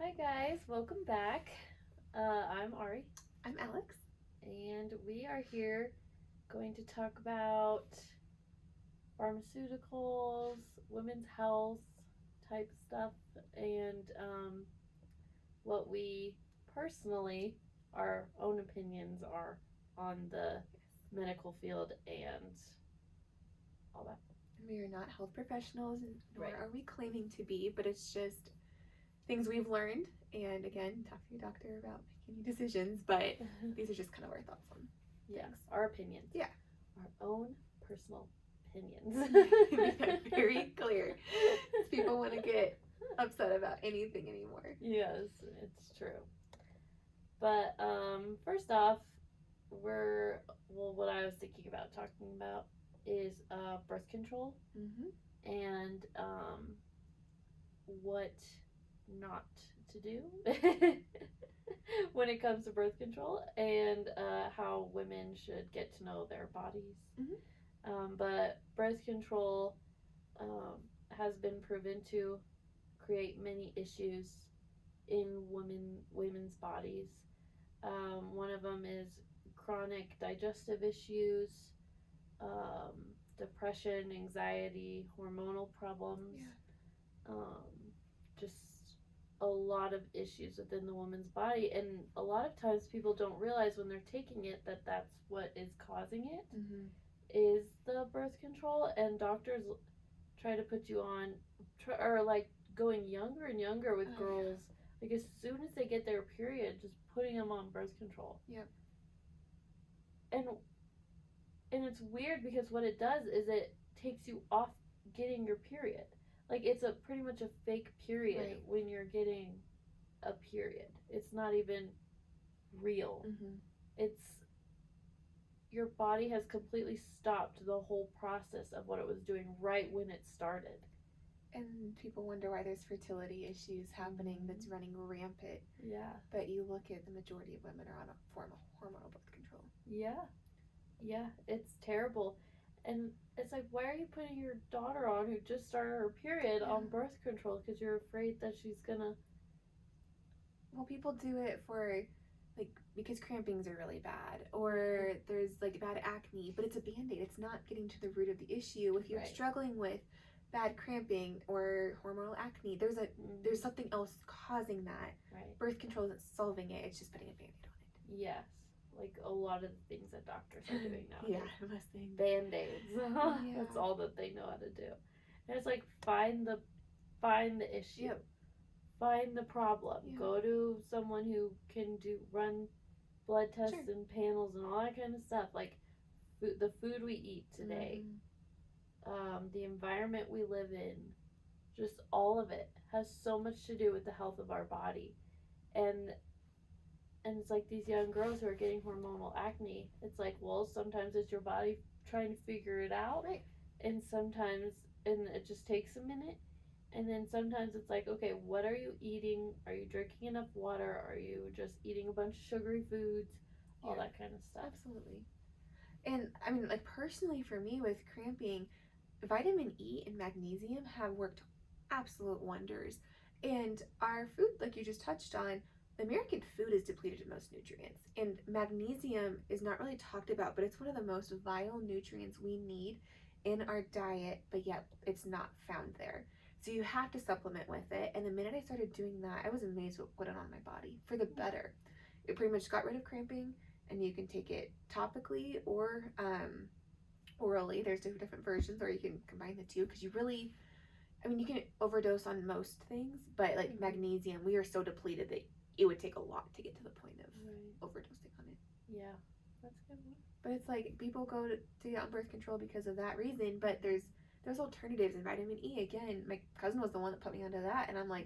Hi guys, welcome back. I'm Ari, I'm Alex. and we are here going to talk about pharmaceuticals, women's health type stuff, and what we personally, our own opinions are on the medical field and all that. We are not health professionals, nor Right. are we claiming to be, but it's just things we've learned. And again, talk to your doctor about making any decisions, but these are just kind of our thoughts on Yeah, things. our opinions. Yeah. Our own personal opinions. Make that very clear. People want to get upset about anything anymore. Yes, it's true. But first off, what I was thinking about talking about is birth control Mm-hmm. and what not to do when it comes to birth control and how women should get to know their bodies. But birth control um, has been proven to create many issues in women's bodies. One of them is chronic digestive issues, um, depression, anxiety, hormonal problems, just a lot of issues within the woman's body. And a lot of times people don't realize when they're taking it that that's what is causing it, is the birth control. And doctors try to put you on, or like going younger and younger with girls. Like as soon as they get their period, just putting them on birth control. Yep. And it's weird because what it does is it takes you off getting your period. Like it's a pretty much a fake period when you're getting a period. It's not even real. It's your body has completely stopped the whole process of what it was doing right when it started. And people wonder why there's fertility issues happening that's running rampant. Yeah. But you look at the majority of women are on a form of hormonal birth control. Yeah. Yeah, it's terrible. And it's like, why are you putting your daughter on who just started her period on birth control? Because you're afraid that she's gonna. Well, people do it for, like, because crampings are really bad, or there's like bad acne, but it's a band-aid. It's not getting to the root of the issue. If you're struggling with bad cramping or hormonal acne, there's something else causing that. Right. Birth control isn't solving it. It's just putting a band-aid on it. Yes. Like a lot of the things that doctors are doing now. Yeah, most things. Band-aids. That's all that they know how to do. And it's like find the issue. Yep. Find the problem. Yep. Go to someone who can run blood tests and panels and all that kind of stuff. Like the food we eat today, the environment we live in, just all of it has so much to do with the health of our body. And it's like these young girls who are getting hormonal acne. It's like, well, sometimes it's your body trying to figure it out. Right. And sometimes, and it just takes a minute. And then sometimes it's like, okay, what are you eating? Are you drinking enough water? Are you just eating a bunch of sugary foods? All that kind of stuff. Absolutely. And I mean, like personally for me with cramping, vitamin E and magnesium have worked absolute wonders. And our food, like you just touched on, the American food is depleted in most nutrients. And magnesium is not really talked about, but it's one of the most vital nutrients we need in our diet, but yet it's not found there. So you have to supplement with it. And the minute I started doing that, I was amazed what put it on my body for the better. It pretty much got rid of cramping, and you can take it topically or orally. There's different versions, or you can combine the two because you can overdose on most things, but like magnesium, we are so depleted that it would take a lot to get to the point of overdosing on it. Yeah, that's a good one. But it's like people go to get on birth control because of that reason, but there's alternatives. And vitamin E, again, my cousin was the one that put me onto that, and I'm like,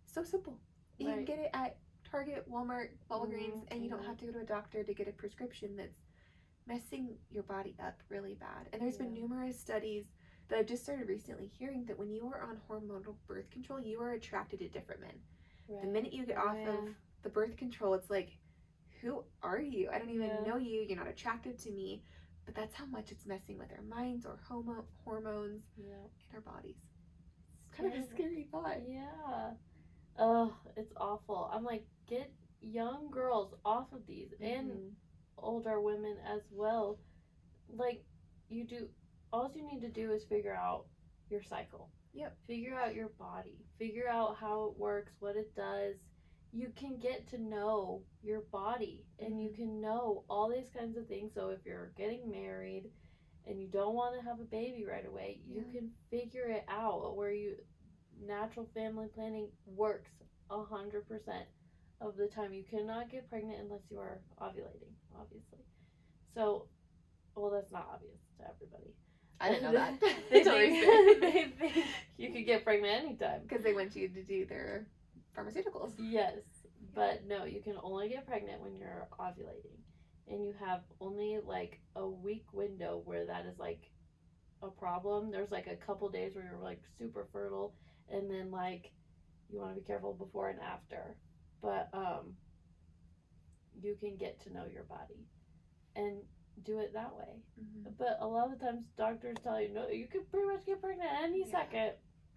so simple. You can get it at Target, Walmart, Walgreens, and you don't have to go to a doctor to get a prescription that's messing your body up really bad. And there's been numerous studies that I've just started recently hearing that when you are on hormonal birth control, you are attracted to different men. Right. The minute you get off of the birth control, it's like, who are you? I don't even know you. You're not attractive to me. But that's how much it's messing with our minds or hormones in our bodies. It's kind of a scary thought. Yeah. Ugh, it's awful. I'm like, get young girls off of these and older women as well. Like, you do, all you need to do is figure out your cycle. Yep. Figure out your body. Figure out how it works, what it does. You can get to know your body and you can know all these kinds of things. So if you're getting married and you don't want to have a baby right away, you can figure it out where natural family planning works 100% of the time. You cannot get pregnant unless you are ovulating, obviously. So, well, that's not obvious to everybody. I didn't know that. They think you could get pregnant anytime. Because they want you to do their pharmaceuticals. Yes, but no, you can only get pregnant when you're ovulating. And you have only like a week window where that is like a problem. There's like a couple days where you're like super fertile, and then like you want to be careful before and after. But you can get to know your body and do it that way. But a lot of the times doctors tell you, no, you can pretty much get pregnant any second,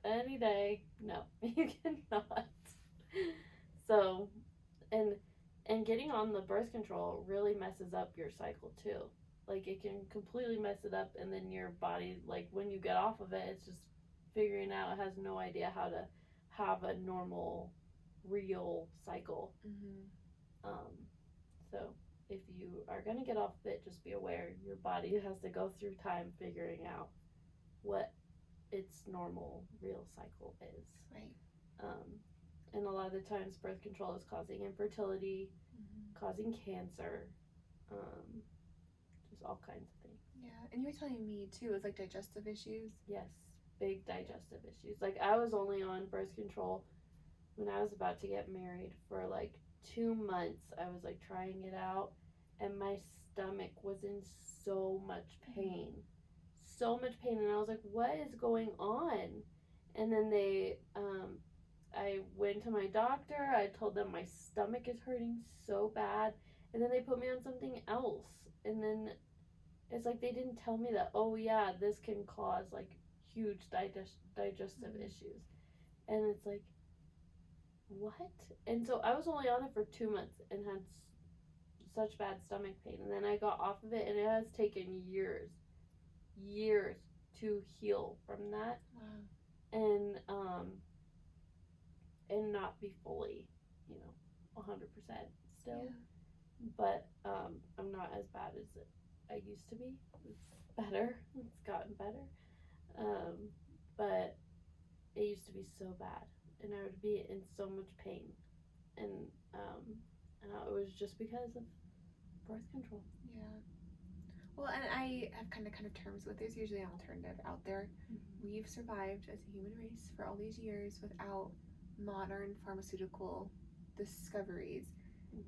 any day. No, you cannot. So, and getting on the birth control really messes up your cycle too. Like, it can completely mess it up, and then your body, like, when you get off of it, it's just figuring out, it has no idea how to have a normal, real cycle. So if you are going to get off of it, just be aware your body has to go through time figuring out what its normal, real cycle is. Right. And a lot of the times birth control is causing infertility, causing cancer, just all kinds of things. Yeah, and you were telling me too, it was like digestive issues. Yes, big digestive issues. Like, I was only on birth control when I was about to get married for like 2 months. I was like trying it out, and my stomach was in so much pain. So much pain, and I was like, what is going on? And then I went to my doctor. I told them my stomach is hurting so bad, and then they put me on something else. And then it's like they didn't tell me that, oh yeah, this can cause like huge digestive issues. And it's like, what? And so I was only on it for 2 months and had such bad stomach pain. And then I got off of it, and it has taken years to heal from that. Wow. And not be fully, 100% still. But I'm not as bad as I used to be. It's better. It's gotten better. But it used to be so bad, and I would be in so much pain, and it was just because of birth control. Yeah. Well, and I have kind of terms with, there's usually an alternative out there. We've survived as a human race for all these years without modern pharmaceutical discoveries,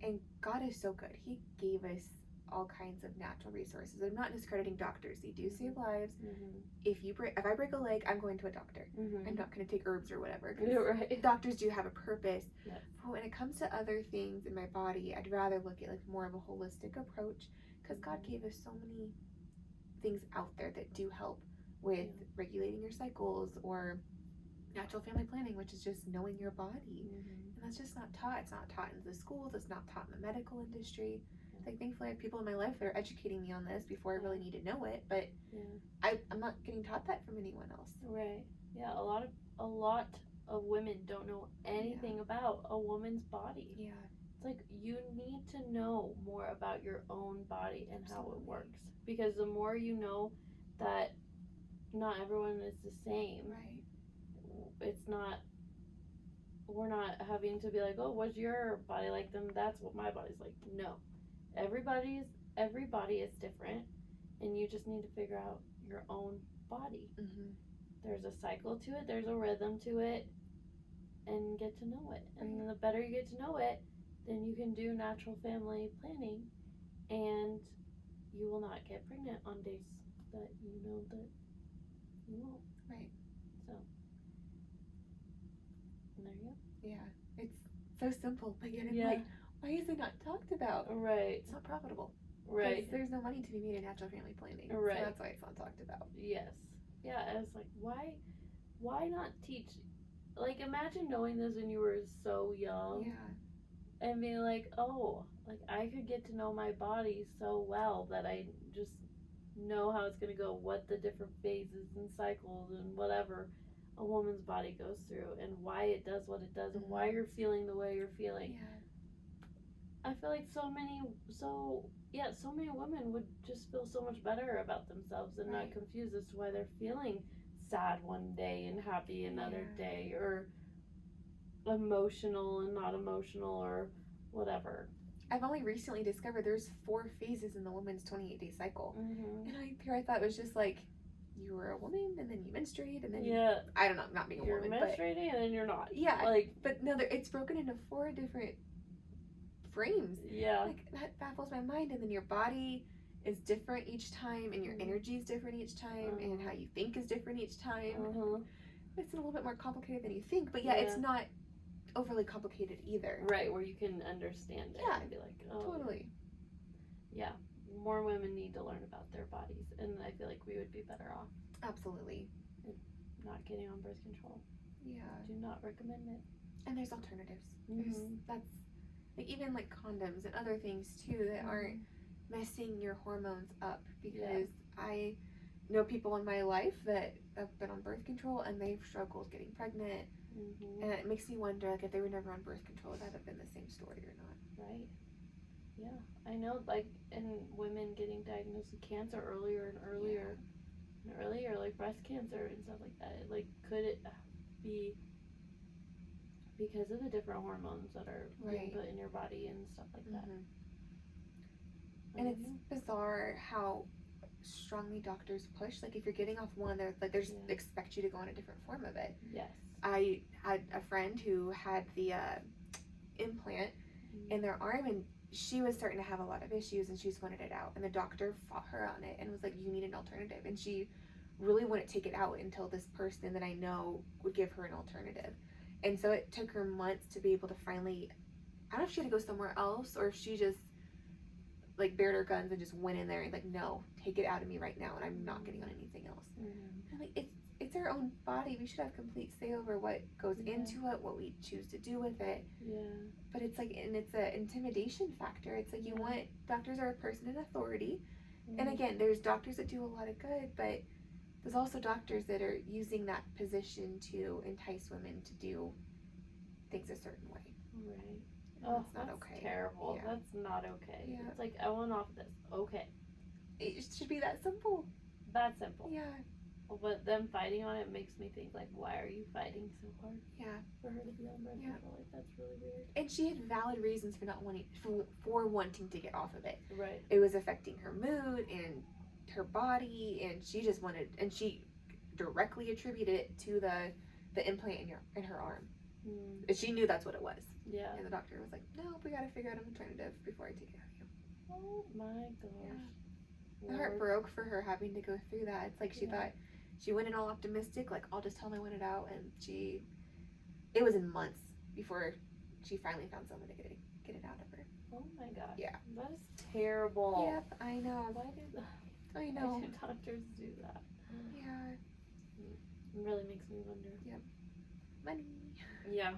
and God is so good. He gave us all kinds of natural resources. I'm not discrediting doctors. They do save lives. If I break a leg, I'm going to a doctor. I'm not going to take herbs or whatever. Right. Doctors do have a purpose. Yes. But when it comes to other things in my body, I'd rather look at like more of a holistic approach, because God gave us so many things out there that do help with regulating your cycles, or natural family planning, which is just knowing your body. And that's just not taught. It's not taught in the schools. It's not taught in the medical industry. Like, thankfully I have people in my life that are educating me on this before I really need to know it, but I'm not getting taught that from anyone else. Right. Yeah, a lot of women don't know anything about a woman's body. Yeah. It's like, you need to know more about your own body and how it works, because the more you know that not everyone is the same. Right. It's not, we're not having to be like, oh, what's your body like? Then that's what my body's like. No. Every body is different, and you just need to figure out your own body. There's a cycle to it, there's a rhythm to it, and get to know it. And then the better you get to know it, then you can do natural family planning, and you will not get pregnant on days that you know that you won't. Right. So, and there you go. Yeah. It's so simple, but yet it's like, why is it not talked about? Right. It's not profitable. Right. There's no money to be made in natural family planning. Right. So that's why it's not talked about. Yes. Yeah, and it's like, why not teach like, imagine knowing this when you were so young Yeah. and being like, oh, like, I could get to know my body so well that I just know how it's going to go, what the different phases and cycles and whatever a woman's body goes through, and why it does what it does, and why you're feeling the way you're feeling. Yeah. I feel like so many women would just feel so much better about themselves and not confused as to why they're feeling sad one day and happy another day, or emotional and not emotional, or whatever. I've only recently discovered there's 4 phases in the woman's 28-day cycle. Mm-hmm. And I thought it was just like, you were a woman and then you menstruate and then I don't know, not being a you're woman, menstruating and then you're not. Yeah, like, but no, it's broken into 4 different frames. Yeah, like that baffles my mind. And then your body is different each time, and your energy is different each time, and how you think is different each time. It's a little bit more complicated than you think, but it's not overly complicated either. Right, where you can understand it and be like, oh, totally. Yeah, more women need to learn about their bodies, and I feel like we would be better off. Absolutely. Not getting on birth control. Yeah. Do not recommend it. And there's alternatives. That's like even like condoms and other things too that aren't messing your hormones up, because I know people in my life that have been on birth control and they've struggled getting pregnant, and it makes me wonder, like, if they were never on birth control, would that have been the same story or not? Right. Yeah, I know, like, and women getting diagnosed with cancer earlier and earlier and earlier, like breast cancer and stuff like that. Like, could it be because of the different hormones that are being put in your body and stuff like that? And it's bizarre how strongly doctors push. Like, if you're getting off one, they're like, they just expect you to go on a different form of it. Yes. I had a friend who had the implant in their arm, and she was starting to have a lot of issues, and she just wanted it out. And the doctor fought her on it and was like, you need an alternative. And she really wouldn't take it out until this person that I know would give her an alternative. And so it took her months to be able to finally, I don't know if she had to go somewhere else or if she just like bared her guns and just went in there and like, no, take it out of me right now, and I'm not getting on anything else. And like, it's our own body. We should have complete say over what goes into it, what we choose to do with it. But it's like, and it's an intimidation factor. It's like, you want, doctors are a person in authority. And again, there's doctors that do a lot of good, but there's also doctors that are using that position to entice women to do things a certain way. Right. Oh, that's not okay. Terrible. Yeah. That's not okay. Yeah. It's like, I want off this. Okay. It should be that simple. That simple. Yeah. But them fighting on it makes me think, like, why are you fighting so hard? Yeah. For her to be on birth control. Like, that's really weird. And she had valid reasons for not wanting, for wanting to get off of it. Right. It was affecting her mood and her body, and she just wanted, and she directly attributed it to the implant in her arm. And she knew that's what it was. Yeah. And the doctor was like, no, we gotta figure out an alternative before I take it out of you. Oh my gosh. Yeah. My heart broke for her having to go through that. It's like she thought, she went in all optimistic, like, I'll just tell them I want it out, and it was in months before she finally found someone to get it out of her. Oh my gosh. Yeah. That is terrible. Yep, I know. Why do I know. Why do doctors do that? Yeah. It really makes me wonder. Yep. Money. Yeah.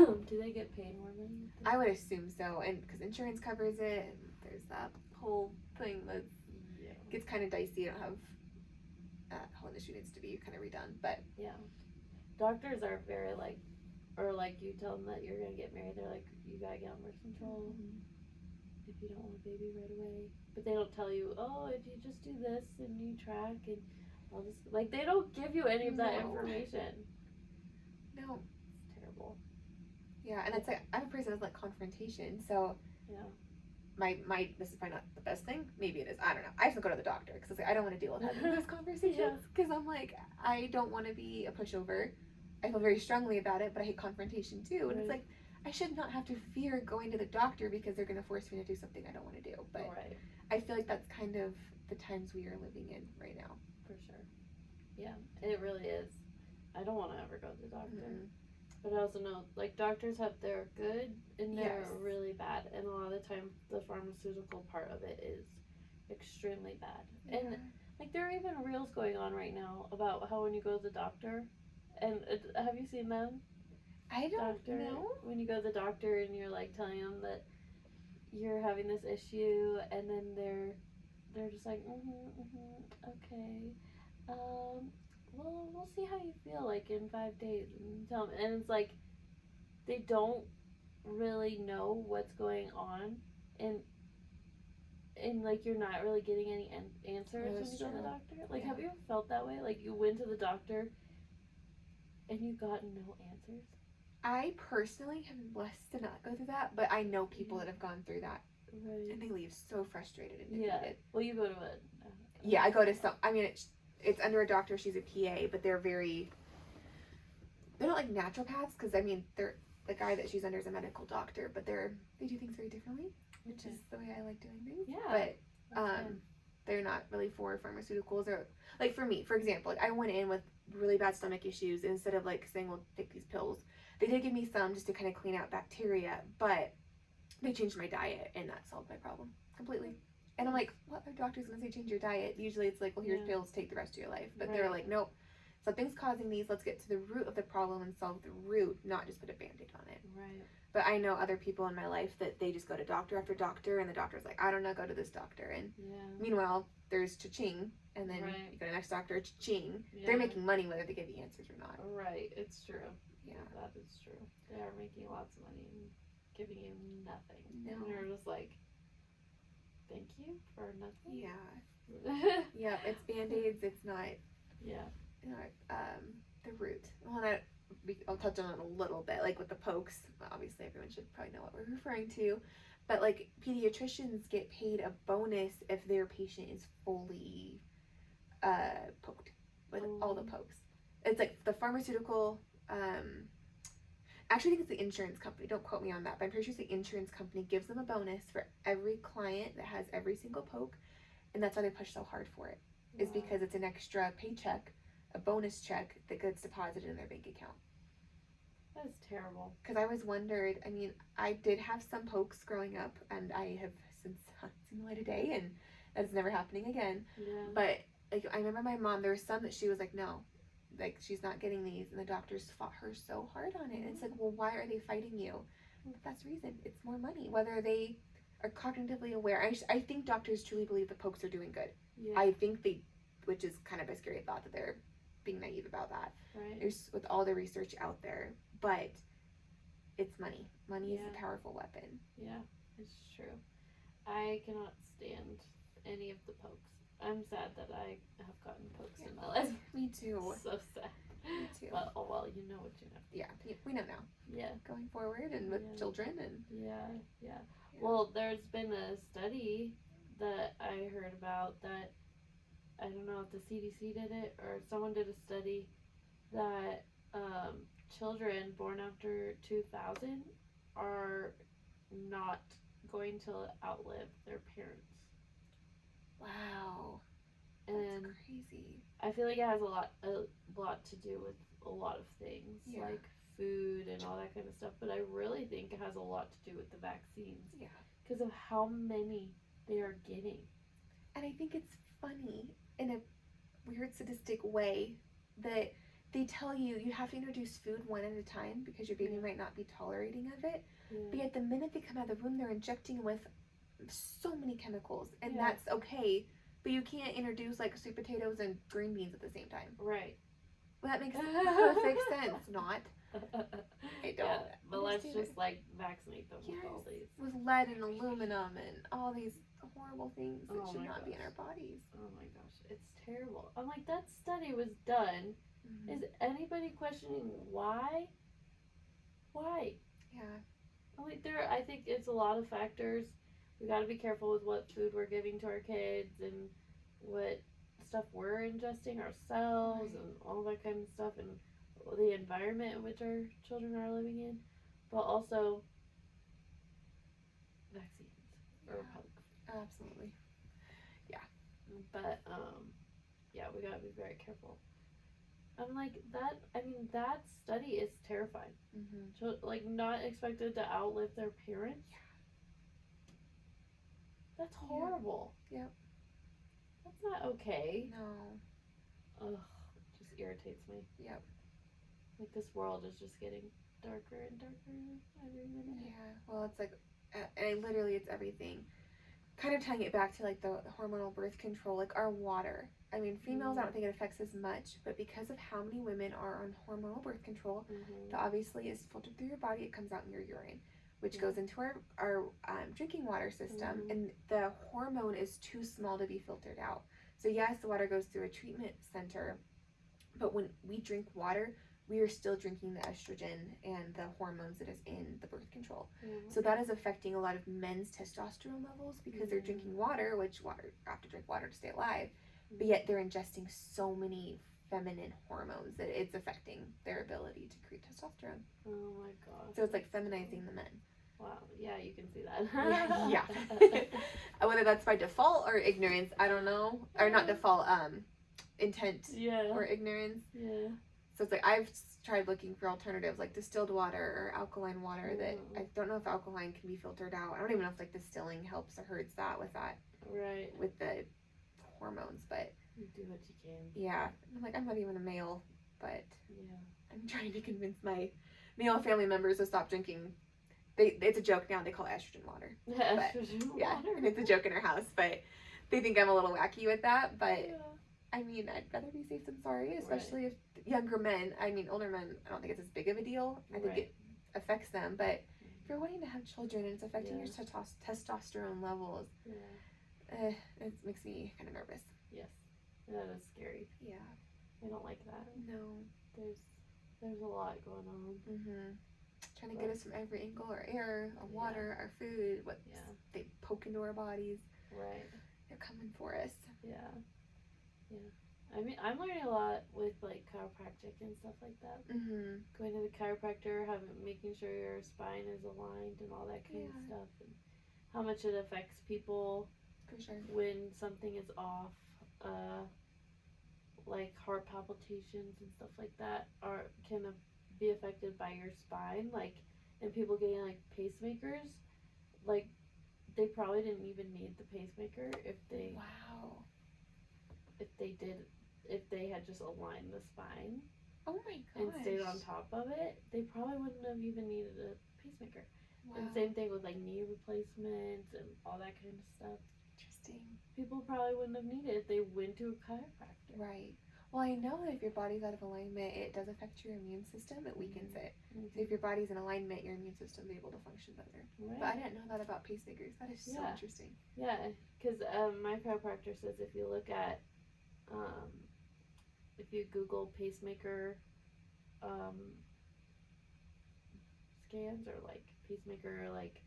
Do they get paid more money? I would assume so, and because insurance covers it, and there's that whole thing that gets kind of dicey. I don't have whole industry needs to be kind of redone, but doctors are very like, or like you tell them that you're gonna get married, they're like, you gotta get on birth control if you don't want a baby right away. But they don't tell you, oh, if you just do this and you track and all this, like, they don't give you any of that information. No. It's terrible. Yeah, and it's like, I'm a person with like confrontation, so my this is probably not the best thing. Maybe it is. I don't know. I just go to the doctor because it's like, I don't want to deal with having those conversations because I'm like, I don't want to be a pushover. I feel very strongly about it, but I hate confrontation too. And it's like, I should not have to fear going to the doctor because they're going to force me to do something I don't want to do. But I feel like that's kind of the times we are living in right now. For sure. Yeah, it really is. I don't want to ever go to the doctor. But I also know, like, doctors have their good and they're really bad. And a lot of the time, the pharmaceutical part of it is extremely bad. And, like, there are even reels going on right now about how when you go to the doctor And have you seen them? I don't Doctor, know. when you go to the doctor and you're like telling them that you're having this issue, and then they're just like, okay, well, we'll see how you feel like in 5 days, and you tell them, and it's like they don't really know what's going on, and like you're not really getting any answers when you go to the doctor. Like, have you ever felt that way? Like you went to the doctor and you got no answers? I personally have been blessed to not go through that, but I know people that have gone through that. Right. And they leave so frustrated and defeated. Yeah. Well, you go to a. Yeah, I go to some. I mean, it's under a doctor. She's a PA, but they're not like naturopaths, because I mean they're the guy that she's under is a medical doctor, but they do things very differently, which is the way I like doing things. Yeah. But they're not really for pharmaceuticals, or like for me, for example, like I went in with really bad stomach issues, and instead of like saying, well, take these pills, they did give me some just to kind of clean out bacteria, but they changed my diet, and that solved my problem completely. And I'm like, what are doctors gonna say change your diet? Usually it's like, well, here's pills, take the rest of your life. But they're like, nope, something's causing these, let's get to the root of the problem and solve the root, not just put a band-aid on it. Right. But I know other people in my life that they just go to doctor after doctor, and the doctor's like, I don't know, go to this doctor. And meanwhile, there's cha-ching, and then you go to the next doctor, cha-ching. Yeah. They're making money whether they give you answers or not. Right, it's true. Yeah. That is true. They are making lots of money and giving you nothing. No. And you're just like, thank you for nothing. Yeah. Yeah, it's band-aids, it's not. Yeah. The root. Well, I'll touch on it a little bit, like with the pokes. Obviously, everyone should probably know what we're referring to. But like pediatricians get paid a bonus if their patient is fully poked with all the pokes. It's like the pharmaceutical. Actually, I think it's the insurance company. Don't quote me on that, but I'm pretty sure it's the insurance company gives them a bonus for every client that has every single poke, and that's why they push so hard for it. Is because it's an extra paycheck, a bonus check that gets deposited in their bank account. That's terrible. Because I always wondered, I mean, I did have some pokes growing up, and I have since seen the light of day, and that's never happening again. Yeah. But like, I remember my mom, there was some that she was like, no, like she's not getting these, and the doctors fought her so hard on it. And it's like, well, why are they fighting you? But that's the reason. It's more money. Whether they are cognitively aware. I think doctors truly believe the pokes are doing good. Yeah. I think they, which is kind of a scary thought that they're being naive about that. Right. There's with all the research out there, but it's money. Money is a powerful weapon. Yeah, it's true. I cannot stand any of the pokes. I'm sad that I have gotten pokes in my life. Me too. So sad. Me too. But oh well, you know what you know. Yeah, we know now. Yeah. Going forward and with children and. Yeah. Well, there's been a study that I heard about that, I don't know if the CDC did it or someone did a study that children born after 2000 are not going to outlive their parents. Wow. And that's crazy. I feel like it has a lot to do with a lot of things, like food and all that kind of stuff, but I really think it has a lot to do with the vaccines. Yeah. Because of how many they are getting. And I think it's funny in a weird sadistic way that they tell you have to introduce food one at a time because your baby might not be tolerating of it. But yet the minute they come out of the womb, they're injecting with so many chemicals, and that's okay. But you can't introduce like sweet potatoes and green beans at the same time. Right. Well, that makes perfect sense. Not. I don't. Yeah, but let's just like vaccinate them with all these. With lead and aluminum and all these horrible things that should not be in our bodies. Oh my gosh, it's terrible. I'm like, that study was done. Is anybody questioning why? Why? Yeah. I'm like, I think it's a lot of factors. We got to be careful with what food we're giving to our kids and what stuff we're ingesting ourselves and all that kind of stuff, and the environment in which our children are living in, but also vaccines or pokes. Absolutely. Yeah. But we gotta be very careful. I'm like, that study is terrifying. Like, not expected to outlive their parents. That's horrible. Yep. That's not okay. No. Ugh, just irritates me. Yep. Like this world is just getting darker and darker every minute. Yeah. Well, it's like, and literally, it's everything. Kind of tying it back to like the hormonal birth control, like our water. I mean, females, I don't think it affects as much, but because of how many women are on hormonal birth control, that obviously is filtered through your body. It comes out in your urine, which goes into our drinking water system, and the hormone is too small to be filtered out. So yes, the water goes through a treatment center, but when we drink water, we are still drinking the estrogen and the hormones that is in the birth control. So that is affecting a lot of men's testosterone levels because they're drinking water, which water have to drink water to stay alive, but yet they're ingesting so many feminine hormones that it's affecting their ability to create testosterone. Oh my god. So it's like feminizing the men. Wow. Yeah, you can see that. Yeah. Whether that's by default or ignorance, I don't know. Or not default, intent or ignorance. Yeah. So it's like I've tried looking for alternatives like distilled water or alkaline water that I don't know if alkaline can be filtered out. I don't even know if like distilling helps or hurts that with the hormones, but you do what you can. Yeah. I'm like, I'm not even a male, but yeah, I'm trying to convince my male family members to stop drinking. It's a joke now, they call it estrogen water. Yeah, and it's a joke in our house, but they think I'm a little wacky with that, but I mean, I'd rather be safe than sorry, especially if younger men, I mean, older men, I don't think it's as big of a deal. I think it affects them, but if you're wanting to have children and it's affecting your testosterone levels, it makes me kind of nervous. Yes, that is scary. Yeah. I don't like that. No. There's a lot going on. Trying to get us from every angle, our air, our water, our food, what they poke into our bodies. Right. They're coming for us. Yeah. I mean, I'm learning a lot with like chiropractic and stuff like that. Going to the chiropractor, making sure your spine is aligned and all that kind of stuff, and how much it affects people. For sure. When something is off, like heart palpitations and stuff like that can be affected by your spine. Like, and people getting like pacemakers, like they probably didn't even need the pacemaker if they had just aligned the spine. Oh my gosh. And stayed on top of it, they probably wouldn't have even needed a pacemaker. Wow. And same thing with like knee replacements and all that kind of stuff. Interesting. People probably wouldn't have needed if they went to a chiropractor. Right. Well, I know that if your body's out of alignment, it does affect your immune system. It weakens it. So if your body's in alignment, your immune system is able to function better. Right. But I didn't know that about pacemakers. That is so interesting. Yeah, because my chiropractor says if you look at, if you Google pacemaker scans or like pacemaker like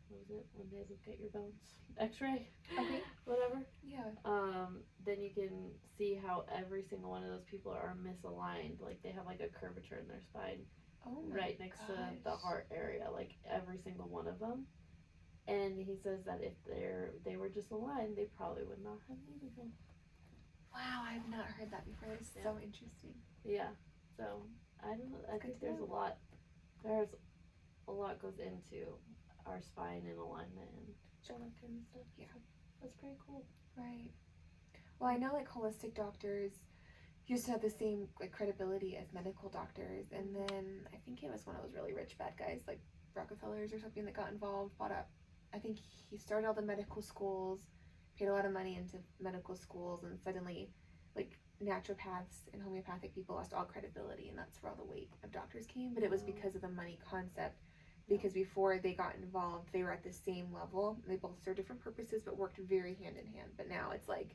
what was it when they look at your bones, X-ray, whatever, then you can see how every single one of those people are misaligned. Like they have like a curvature in their spine right next to the heart area, like every single one of them. And he says that if they were just aligned, they probably would not have needed them. Wow, I've not heard that before. That's so interesting. Yeah. So I don't know. I think there's a lot goes into our spine and alignment and all that kind of stuff. Yeah. That's pretty cool. Right. Well, I know like holistic doctors used to have the same like credibility as medical doctors, and then I think it was one of those really rich bad guys like Rockefellers or something that got involved, bought up. I think he started all the medical schools, paid a lot of money into medical schools, and suddenly like naturopaths and homeopathic people lost all credibility, and that's where all the weight of doctors came. But it was because of the money concept. Because before they got involved, they were at the same level. They both served different purposes, but worked very hand in hand. But now it's like,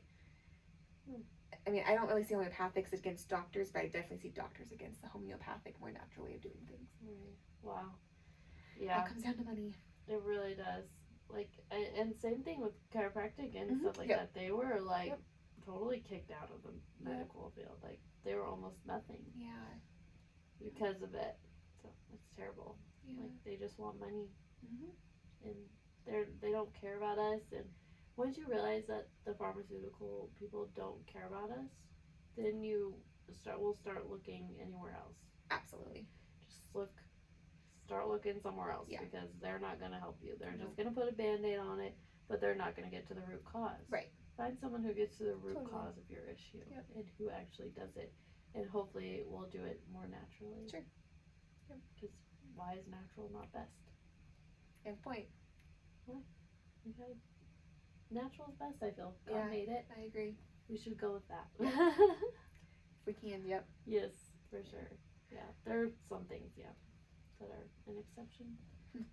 I mean, I don't really see homeopathics against doctors, but I definitely see doctors against the homeopathic, more natural way of doing things. Wow. Yeah. It comes down to money. It really does. Like, and same thing with chiropractic and stuff like that. They were like totally kicked out of the medical field. Like, they were almost nothing. Yeah. Because of it. So it's terrible. Yeah. Like they just want money, and they don't care about us. And once you realize that the pharmaceutical people don't care about us, then we'll start looking anywhere else. Absolutely. Just start looking somewhere else because they're not going to help you. They're just going to put a Band-Aid on it, but they're not going to get to the root cause. Right. Find someone who gets to the root cause of your issue and who actually does it. and hopefully we'll do it more naturally. Sure. Yep. Because why is natural not best? Good point. Okay. Natural's best, I feel. God Yeah. made it. I agree. We should go with that. If we can, yep. Yes, for sure. Yeah. There are some things, yeah, that are an exception.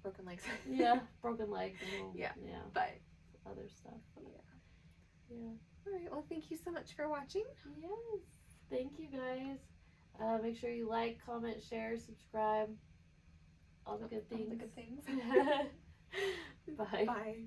Broken legs. Yeah. Broken legs and all, Yeah. yeah. But Other stuff. But, yeah. yeah. All right. Well, thank you so much for watching. Yes. Thank you guys. Make sure you like, comment, share, subscribe. All the good things. All the good things. Bye. Bye.